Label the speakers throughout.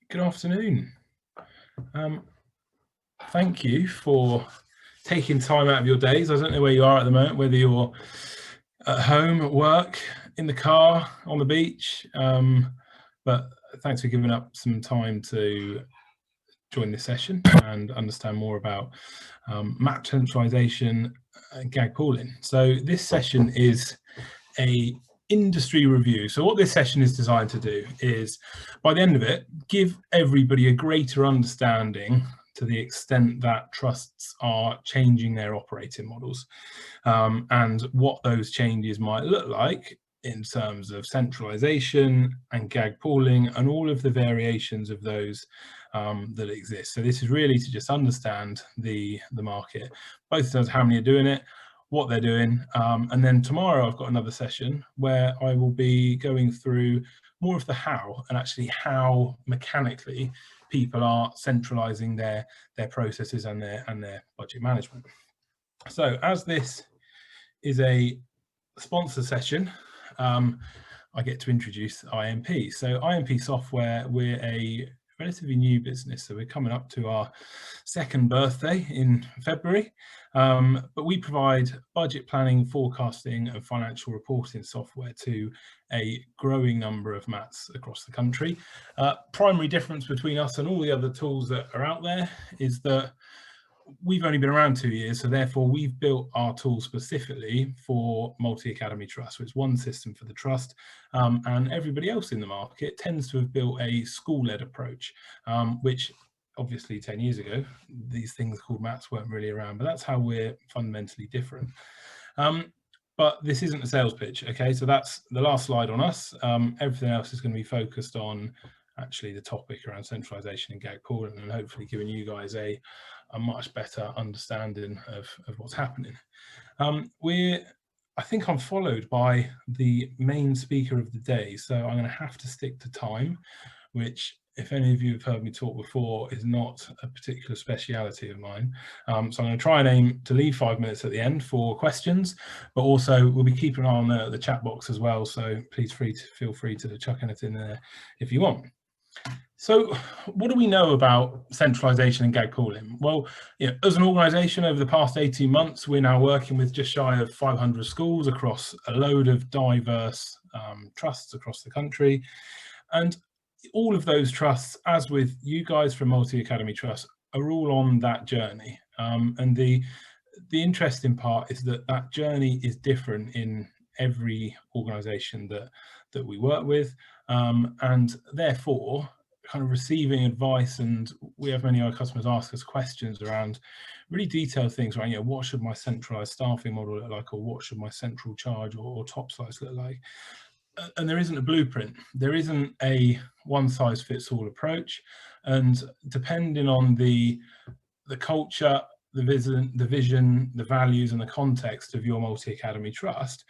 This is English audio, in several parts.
Speaker 1: Good afternoon. Thank you for taking time out of your days. I don't know where you are at the moment, whether you're at home, at work, in the car, on the beach, but thanks for giving up some time to join this session and understand more about map centralization and GAG pooling. So this session is a industry review. So what this session is designed to do is, by the end of it, give everybody a greater understanding to the extent that trusts are changing their operating models, and what those changes might look like in terms of centralisation and GAG pooling and all of the variations of those that exist. So this is really to just understand the market, both in terms of how many are doing it, what they're doing, and then tomorrow I've got another session where I will be going through more of the how, and actually how mechanically people are centralising their processes and their budget management. So as this is a sponsor session, I get to introduce IMP. So IMP Software, we're a relatively new business, so we're coming up to our second birthday in February, but we provide budget planning, forecasting and financial reporting software to a growing number of MATs across the country. Primary difference between us and all the other tools that are out there is that we've only been around 2 years, so therefore we've built our tool specifically for multi-academy trust. So it's one system for the trust, and everybody else in the market tends to have built a school-led approach, which obviously 10 years ago, these things called MATs weren't really around, but that's how we're fundamentally different. But this isn't a sales pitch, okay? So that's the last slide on us. Everything else is going to be focused on actually the topic around centralisation and GAG pooling, and hopefully giving you guys a much better understanding of what's happening. I think I'm followed by the main speaker of the day, so I'm going to have to stick to time, which, if any of you have heard me talk before, is not a particular speciality of mine. So I'm going to try and aim to leave 5 minutes at the end for questions, but also we'll be keeping an eye on the chat box as well, so please feel free to chuck anything there if you want. So what do we know about centralisation and GAG pooling? Well, as an organisation over the past 18 months, we're now working with just shy of 500 schools across a load of diverse trusts across the country. And all of those trusts, as with you guys from Multi-Academy Trust, are all on that journey. And the interesting part is that journey is different in every organisation that we work with, and therefore kind of receiving advice, and we have many of our customers ask us questions around really detailed things, right? What should my centralised staffing model look like, or what should my central charge or top slice look like? And there isn't a blueprint, there isn't a one-size-fits-all approach, and depending on the culture, the vision, the values and the context of your multi-academy trust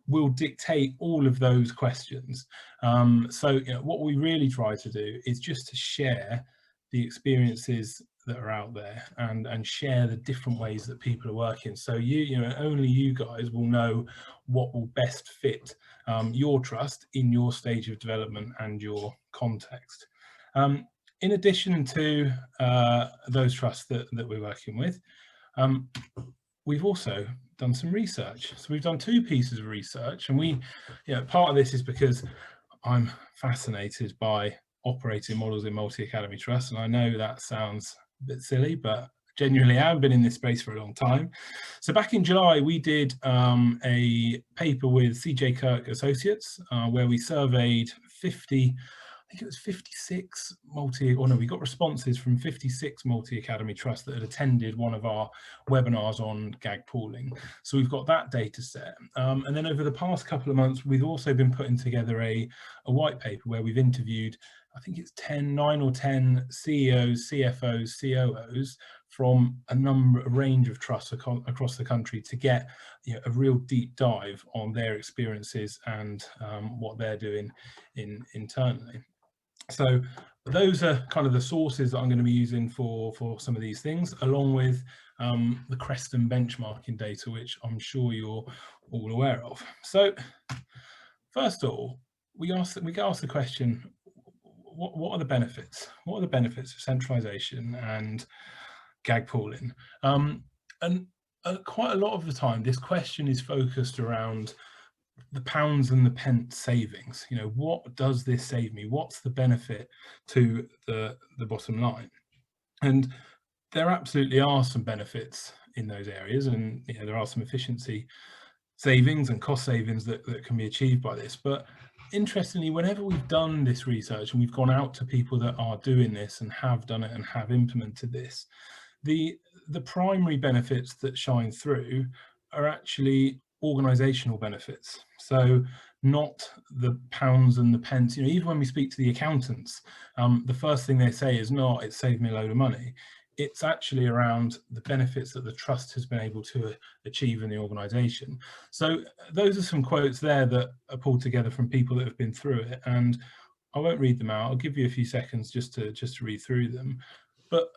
Speaker 1: will dictate all of those questions. So what we really try to do is just to share the experiences that are out there, and share the different ways that people are working, so only you guys will know what will best fit your trust in your stage of development and your context. In addition to those trusts that we're working with, we've also done some research. So we've done 2 pieces of research, and part of this is because I'm fascinated by operating models in multi-academy trusts, and I know that sounds a bit silly, but genuinely I've been in this space for a long time. So back in July, we did a paper with CJ Kirk Associates, where we surveyed 56 we got responses from 56 multi-academy trusts that had attended one of our webinars on GAG pooling. So we've got that data set. And then over the past couple of months, we've also been putting together a white paper where we've interviewed, I think it's 9 or 10 CEOs, CFOs, COOs from a range of trusts across the country to get a real deep dive on their experiences and what they're doing internally. So those are kind of the sources that I'm going to be using for some of these things, along with the Creston benchmarking data, which I'm sure you're all aware of. So first of all, we get asked the question, what are the benefits? What are the benefits of centralisation and GAG pooling? And quite a lot of the time, this question is focused around the pounds and the pence savings. You know, what does this save me? What's the benefit to the bottom line? And there absolutely are some benefits in those areas, and you know, there are some efficiency savings and cost savings that can be achieved by this. But interestingly, whenever we've done this research and we've gone out to people that are doing this and have done it and have implemented this, the primary benefits that shine through are actually organizational benefits. So not the pounds and the pence. You know, even when we speak to the accountants, the first thing they say is not, it saved me a load of money. It's actually around the benefits that the trust has been able to achieve in the organization. So those are some quotes there that are pulled together from people that have been through it, and I won't read them out. I'll give you a few seconds just to read through them. But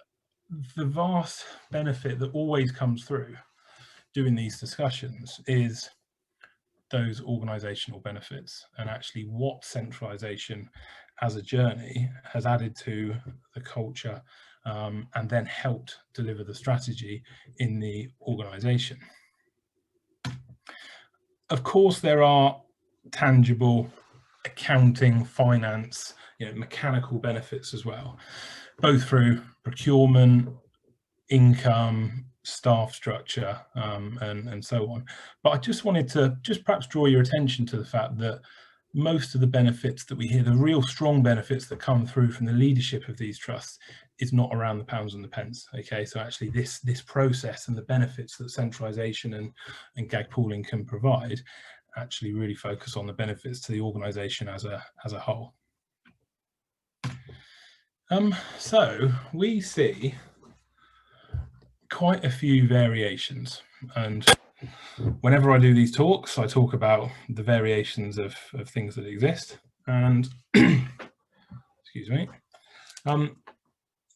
Speaker 1: the vast benefit that always comes through doing these discussions is those organizational benefits, and actually what centralization as a journey has added to the culture, and then helped deliver the strategy in the organization. Of course, there are tangible accounting, finance, you know, mechanical benefits as well, both through procurement, income, staff structure, and so on. But I just wanted to perhaps draw your attention to the fact that most of the benefits that we hear, the real strong benefits that come through from the leadership of these trusts, is not around the pounds and the pence. Okay, so actually this process and the benefits that centralisation and GAG pooling can provide actually really focus on the benefits to the organisation as a whole. So we see quite a few variations, and whenever I do these talks, I talk about the variations of things that exist, and excuse me,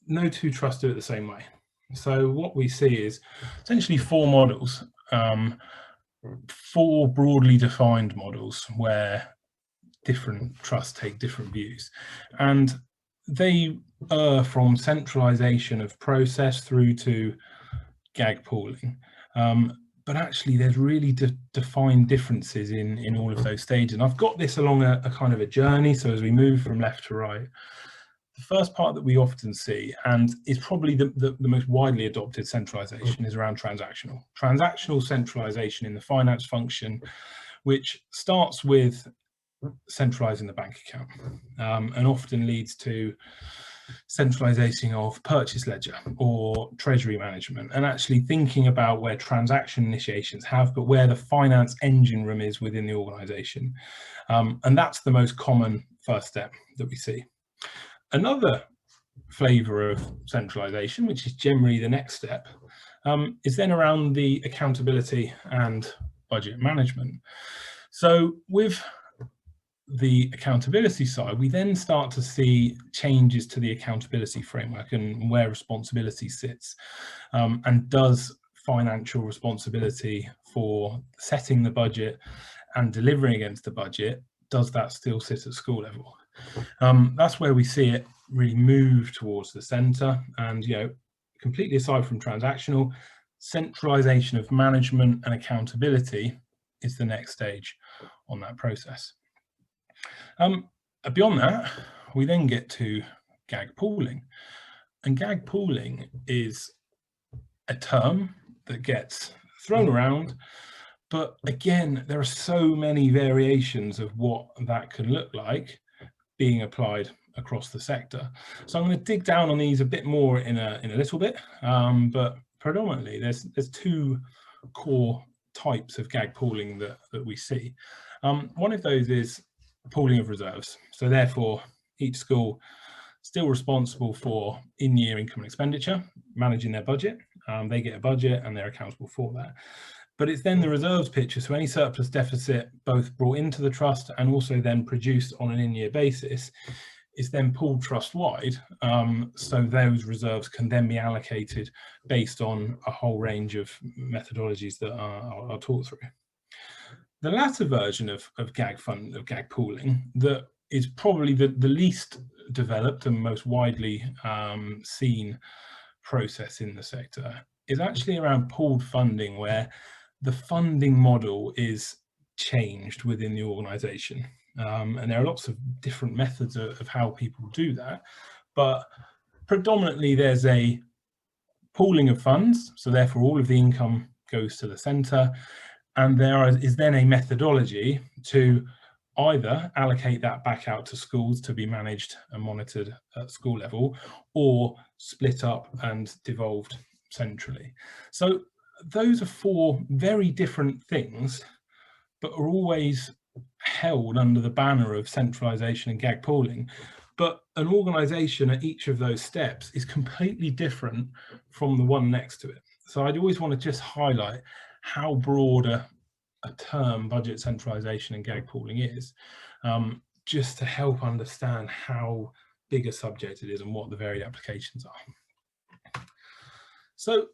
Speaker 1: no two trusts do it the same way. So what we see is essentially four models, four broadly defined models where different trusts take different views, and they are from centralisation of process through to GAG pooling. But actually there's really defined differences in all of those stages. And I've got this along a kind of a journey. So as we move from left to right, the first part that we often see, and is probably the most widely adopted centralisation, is around transactional centralisation in the finance function, which starts with centralising the bank account, and often leads to centralisation of purchase ledger or treasury management, and actually thinking about where transaction initiations have, but where the finance engine room is within the organisation. And that's the most common first step that we see. Another flavour of centralisation, which is generally the next step, is then around the accountability and budget management. So with the accountability side, we then start to see changes to the accountability framework and where responsibility sits, and does financial responsibility for setting the budget and delivering against the budget, does that still sit at school level? That's where we see it really move towards the centre, and you know, completely aside from transactional, centralisation of management and accountability is the next stage on that process. Beyond that, we then get to GAG pooling, and GAG pooling is a term that gets thrown around, but again, there are so many variations of what that can look like being applied across the sector. So I'm going to dig down on these a bit more in a little bit, but predominantly there's two core types of GAG pooling that we see. One of those is pooling of reserves. So therefore, each school still responsible for in-year income and expenditure, managing their budget. They get a budget and they're accountable for that. But it's then the reserves picture, so any surplus deficit both brought into the trust and also then produced on an in-year basis is then pooled trust-wide, so those reserves can then be allocated based on a whole range of methodologies that I'll talk through. The latter version of GAG pooling that is probably the least developed and most widely seen process in the sector, is actually around pooled funding, where the funding model is changed within the organisation. And there are lots of different methods of how people do that, but predominantly there's a pooling of funds, so therefore all of the income goes to the centre, and there is then a methodology to either allocate that back out to schools to be managed and monitored at school level, or split up and devolved centrally. So those are four very different things, but are always held under the banner of centralisation and GAG pooling. But an organisation at each of those steps is completely different from the one next to it. So I'd always want to just highlight how broad a term budget centralisation and GAG pooling is, just to help understand how big a subject it is and what the varied applications are. So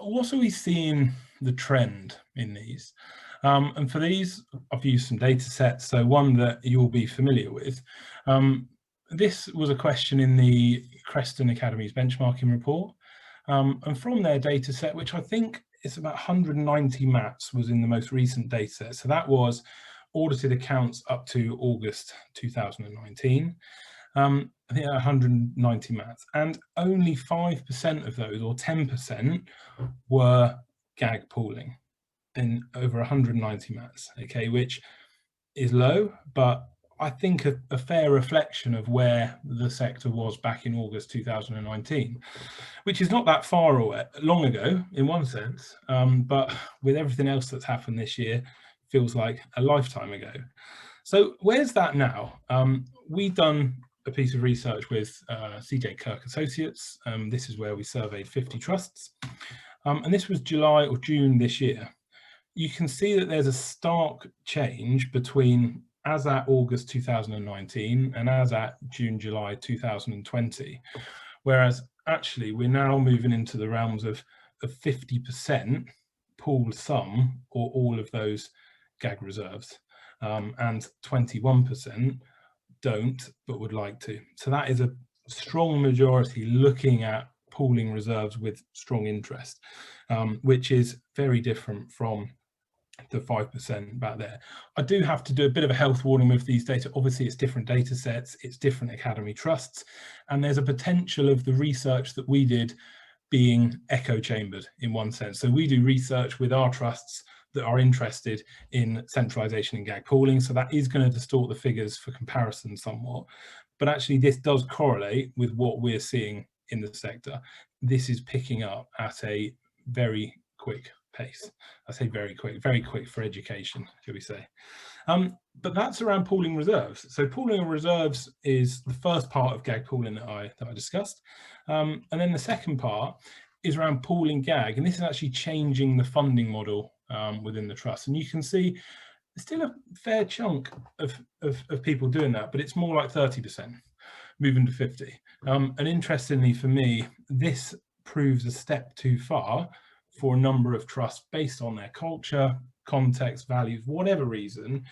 Speaker 1: what are we seeing the trend in these? And for these, I've used some data sets. So one that you'll be familiar with. This was a question in the Creston Academy's benchmarking report. And from their data set, which I think is about 190 maths, was in the most recent data set. So that was audited accounts up to August 2019. I think 190 maths, and only 5% of those, or 10%, were GAG pooling in over 190 maths, okay, which is low, but I think a fair reflection of where the sector was back in August 2019, which is not that far away, long ago in one sense, but with everything else that's happened this year, feels like a lifetime ago. So where's that now? We've done a piece of research with CJ Kirk Associates. This is where we surveyed 50 trusts, and this was July or June this year. You can see that there's a stark change between as at August 2019 and as at June, July 2020, whereas actually we're now moving into the realms of 50% pooled sum or all of those GAG reserves, and 21% don't but would like to. So that is a strong majority looking at pooling reserves with strong interest, which is very different from the 5% back there. I do have to do a bit of a health warning with these data. Obviously, it's different data sets, it's different academy trusts, and there's a potential of the research that we did being echo chambered in one sense. So we do research with our trusts that are interested in centralisation and GAG pooling, so that is going to distort the figures for comparison somewhat. But actually, this does correlate with what we're seeing in the sector. This is picking up at a very quick pace. I say very quick for education, shall we say. But that's around pooling reserves. So pooling of reserves is the first part of GAG pooling that I discussed. And then the second part is around pooling GAG, and this is actually changing the funding model within the trust. And you can see there's still a fair chunk of people doing that, but it's more like 30%, moving to 50. And interestingly for me, this proves a step too far for a number of trusts based on their culture, context, values, whatever reason.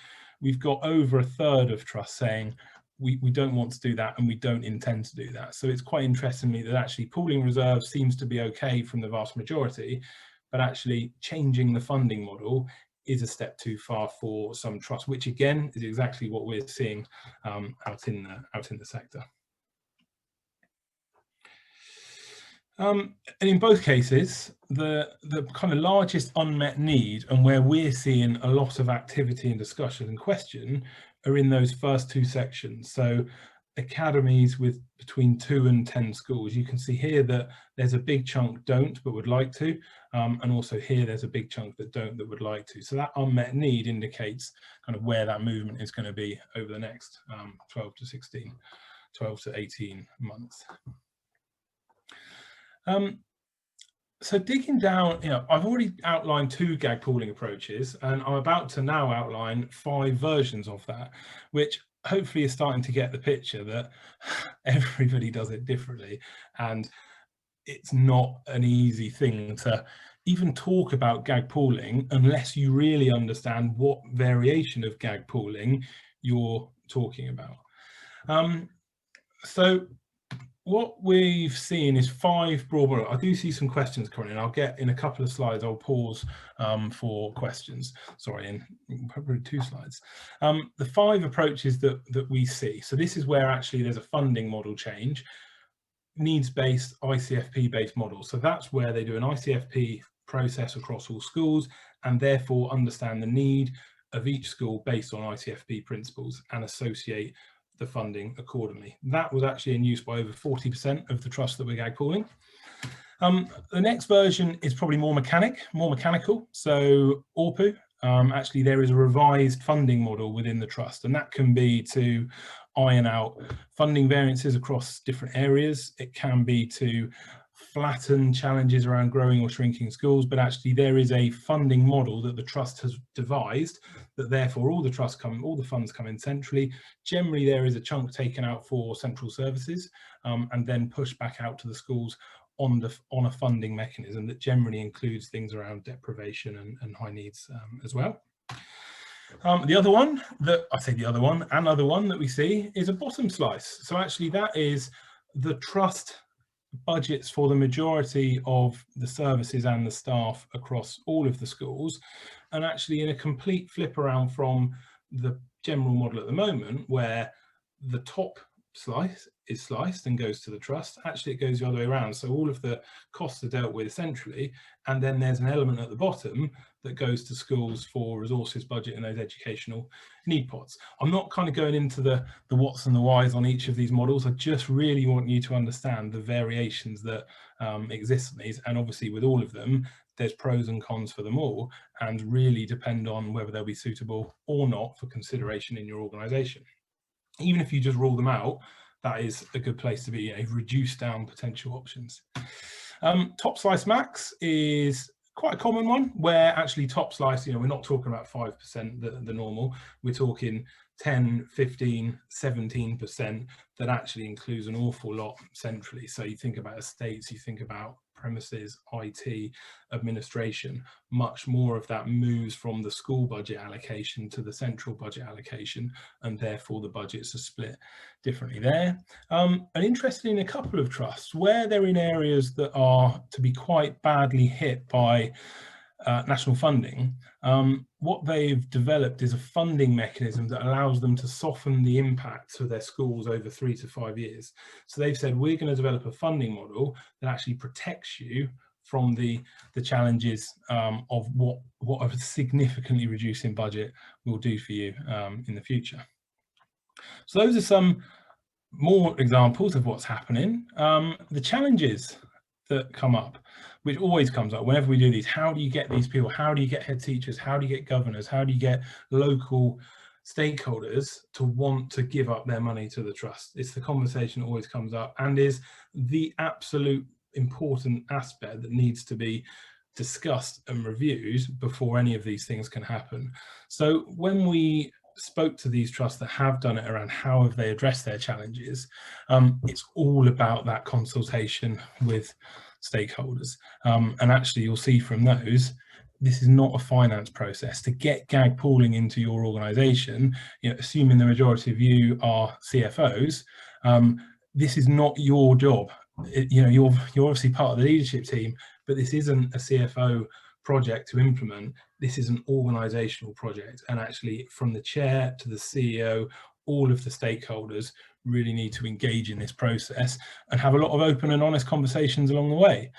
Speaker 1: We've got over a third of trusts saying we don't want to do that and we don't intend to do that. So it's quite interesting to me that actually pooling reserves seems to be okay from the vast majority, but actually changing the funding model is a step too far for some trusts, which again is exactly what we're seeing out in the sector. And in both cases, the kind of largest unmet need and where we're seeing a lot of activity and discussion and question are in those first two sections. So academies with between 2 and 10 schools. You can see here that there's a big chunk don't but would like to, and also here there's a big chunk that don't that would like to. So that unmet need indicates kind of where that movement is going to be over the next 12 to 18 months. So digging down, I've already outlined 2 GAG pooling approaches, and I'm about to now outline 5 versions of that, which hopefully is starting to get the picture that everybody does it differently, and it's not an easy thing to even talk about GAG pooling unless you really understand what variation of GAG pooling you're talking about. So what we've seen is 5 broad. I do see some questions coming in. I'll get in a couple of slides. I'll pause for questions. Sorry, in probably 2 slides. The 5 approaches that we see. So this is where actually there's a funding model change, needs-based, ICFP-based model. So that's where they do an ICFP process across all schools and therefore understand the need of each school based on ICFP principles and associate the funding accordingly. That was actually in use by over 40% of the trusts that we're GAG pooling. The next version is probably more mechanical. So ORPU, actually there is a revised funding model within the trust, and that can be to iron out funding variances across different areas. It can be to flatten challenges around growing or shrinking schools, but actually there is a funding model that the trust has devised that therefore all the funds come in centrally. Generally there is a chunk taken out for central services and then pushed back out to the schools on a funding mechanism that generally includes things around deprivation and high needs as well. The other one that we see is a bottom slice. So actually that is the trust budgets for the majority of the services and the staff across all of the schools, and actually in a complete flip around from the general model at the moment where the top slice is sliced and goes to the trust. Actually it goes the other way around, so all of the costs are dealt with centrally, and then there's an element at the bottom that goes to schools for resources budget and those educational need pots. I'm not kind of going into the what's and the whys on each of these models. I just really want you to understand the variations that exist in these, and obviously with all of them there's pros and cons for them all, and really depend on whether they'll be suitable or not for consideration in your organisation. Even if you just rule them out, that is a good place to be, reduce down potential options. Top slice max is quite a common one, where actually top slice, we're not talking about 5%, the normal, we're talking 10, 15, 17% that actually includes an awful lot centrally. So you think about estates, you think about premises, IT, administration, much more of that moves from the school budget allocation to the central budget allocation, and therefore the budgets are split differently there. And interestingly, in a couple of trusts where they're in areas that are to be quite badly hit by national funding, what they've developed is a funding mechanism that allows them to soften the impact of their schools over 3 to 5 years. So they've said, we're going to develop a funding model that actually protects you from the challenges of what a significantly reducing budget will do for you in the future. So those are some more examples of what's happening. The challenges that come up, which always comes up whenever we do these: how do you get these people, how do you get head teachers, how do you get governors, how do you get local stakeholders to want to give up their money to the trust? It's the conversation that always comes up and is the absolute important aspect that needs to be discussed and reviewed before any of these things can happen. So when we spoke to these trusts that have done it around how have they addressed their challenges, it's all about that consultation with stakeholders, and actually you'll see from those, this is not a finance process. To get GAG pooling into your organisation, assuming the majority of you are CFOs, this is not your job. You're obviously part of the leadership team, but this isn't a CFO project to implement. This is an organizational project, and actually from the chair to the CEO, all of the stakeholders really need to engage in this process and have a lot of open and honest conversations along the way.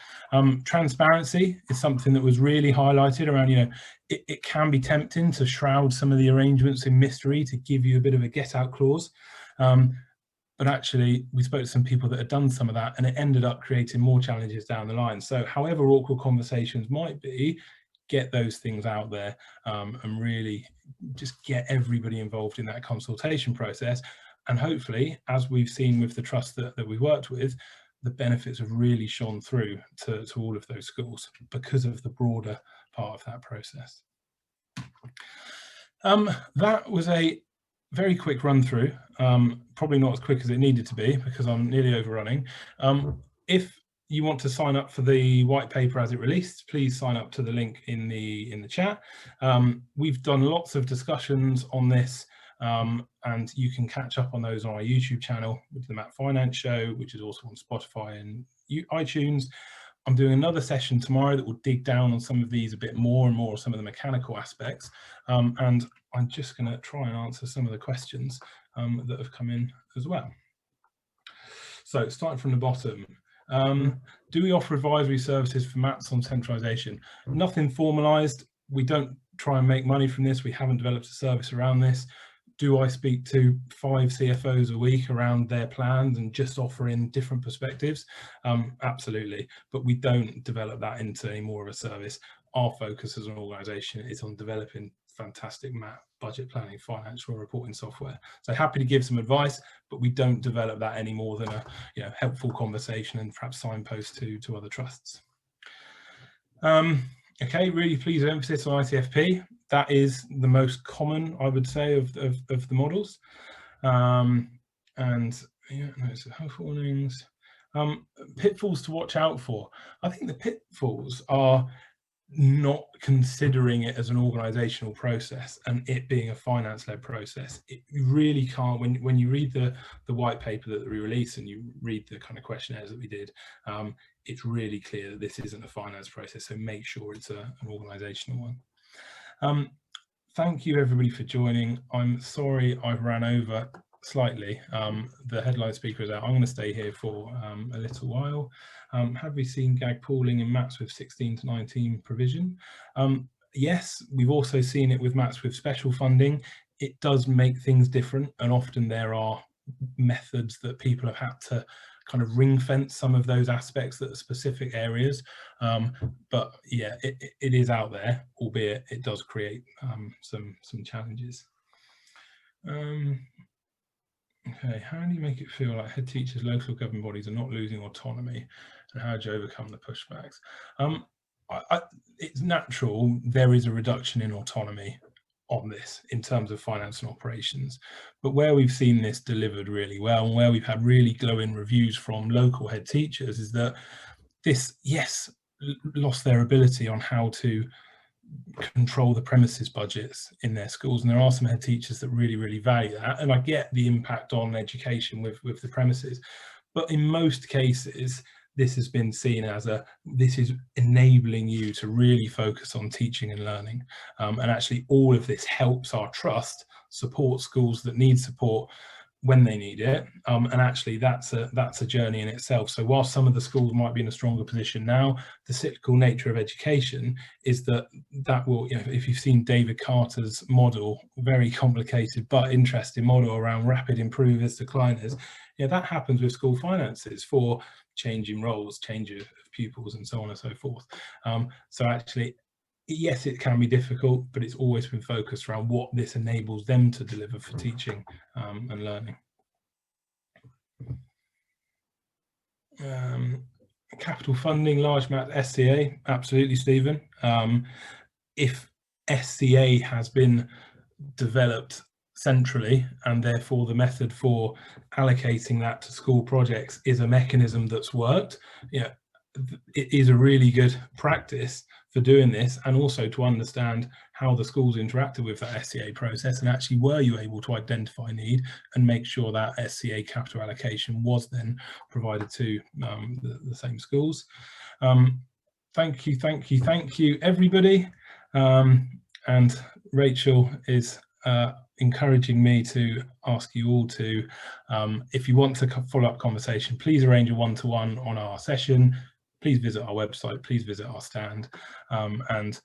Speaker 1: Transparency is something that was really highlighted around, it can be tempting to shroud some of the arrangements in mystery to give you a bit of a get out clause. But actually we spoke to some people that had done some of that, and it ended up creating more challenges down the line. So however awkward conversations might be, get those things out there and really just get everybody involved in that consultation process. And hopefully, as we've seen with the trust that we've worked with, the benefits have really shone through to all of those schools because of the broader part of that process. That was a very quick run through, probably not as quick as it needed to be because I'm nearly overrunning. If you want to sign up for the white paper as it released, please sign up to the link in the chat. We've done lots of discussions on this and you can catch up on those on our YouTube channel, which is the Matt Finance Show, which is also on Spotify and iTunes. I'm doing another session tomorrow that will dig down on some of these a bit more and more, some of the mechanical aspects, and I'm just going to try and answer some of the questions that have come in as well. So starting from the bottom, do we offer advisory services for Matt's on centralisation? Nothing formalised. We don't try and make money from this. We haven't developed a service around this. Do I speak to 5 CFOs a week around their plans and just offer in different perspectives? Absolutely, but we don't develop that into any more of a service. Our focus as an organisation is on developing fantastic Matt budget planning, financial reporting software. So happy to give some advice, but we don't develop that any more than a helpful conversation and perhaps signpost to other trusts. Okay, really pleased with emphasis on ITFP. That is the most common, I would say, of the models. And yeah, no, so health warnings. Pitfalls to watch out for. I think the pitfalls are not considering it as an organizational process and it being a finance-led process. It really can't, when you read the white paper that we released and you read the kind of questionnaires that we did, it's really clear that this isn't a finance process, so make sure it's an organizational one. Thank you everybody for joining. I'm sorry I've ran over slightly. The headline speaker is out. I'm going to stay here for a little while. Have we seen GAG pooling in maths with 16 to 19 provision? Yes, we've also seen it with maths with special funding. It does make things different, and often there are methods that people have had to kind of ring fence some of those aspects that are specific areas. But yeah, it is out there, albeit it does create some challenges. Okay, how do you make it feel like head teachers, local government bodies are not losing autonomy, and how do you overcome the pushbacks? It's natural, there is a reduction in autonomy on this in terms of finance and operations, but where we've seen this delivered really well and where we've had really glowing reviews from local head teachers is that this, yes, lost their ability on how to control the premises budgets in their schools, and there are some head teachers that really value that, and I get the impact on education with the premises, but in most cases this has been seen as this is enabling you to really focus on teaching and learning, and actually all of this helps our trust support schools that need support when they need it, and actually that's a journey in itself. So while some of the schools might be in a stronger position now, the cyclical nature of education is that will, if you've seen David Carter's model, very complicated but interesting model around rapid improvers, decliners, that happens with school finances for changing roles, change of pupils and so on and so forth. So actually, yes, it can be difficult, but it's always been focused around what this enables them to deliver for teaching and learning. Capital funding, large amount SCA, absolutely, Stephen. If SCA has been developed centrally and therefore the method for allocating that to school projects is a mechanism that's worked, it is a really good practice for doing this, and also to understand how the schools interacted with that SCA process, and actually were you able to identify need and make sure that SCA capital allocation was then provided to the same schools. Thank you everybody, and Rachel is encouraging me to ask you all to, if you want to follow up conversation, please arrange a one-to-one on our session. Please visit our website, please visit our stand, and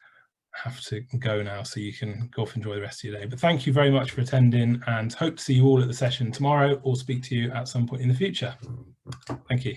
Speaker 1: have to go now so you can go off and enjoy the rest of your day. But thank you very much for attending, and hope to see you all at the session tomorrow or speak to you at some point in the future. Thank you.